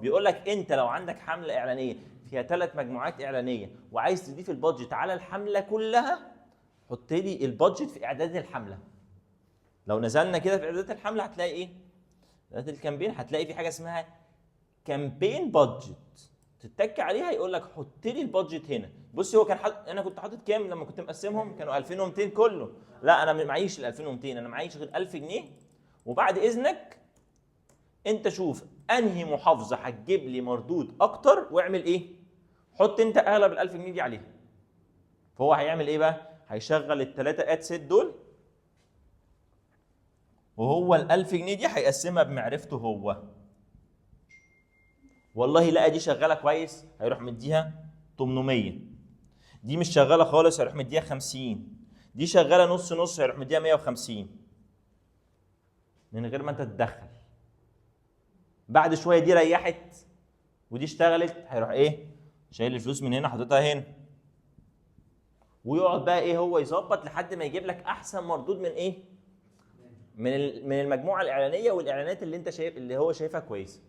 بيقول لك انت لو عندك حمله اعلانيه فيها 3 مجموعات اعلانيه وعايز تضيف البادجت على الحمله كلها، حط لي البادجت في اعداد الحمله. لو نزلنا كده في اعدادات الحمله هتلاقي ايه؟ اعدادات الكامبين هتلاقي في حاجه اسمها كامبين بادجت، تتك عليها يقول لك حط لي البادجت هنا. بص هو كان انا كنت حاطط كام لما كنت مقسمهم؟ كانوا 2200 كله. لا انا معيش ال 2200، انا معيش غير 1000 جنيه. وبعد اذنك انت شوف انهي محافظه هتجيب لي مردود اكتر واعمل ايه؟ حط انت اغلب ال 1000 جنيه دي عليها. فهو هيعمل ايه بقى؟ هيشغل الثلاثه اد سيت دول، وهو ال 1000 جنيه دي هيقسمها بمعرفته هو. والله لقى دي شغاله كويس هيروح مديها 800، دي مش شغاله خالص هيروح مديها 50، دي شغاله نص نص هيروح مديها 150 من غير ما انت تتدخل. بعد شويه دي ريحت ودي اشتغلت، هيروح ايه؟ شايل الفلوس من هنا حاططها هنا، ويقعد بقى ايه هو يظبط لحد ما يجيب لك احسن مردود من ايه؟ من المجموعه الاعلانيه والاعلانات اللي انت شايف اللي هو شايفها كويسه.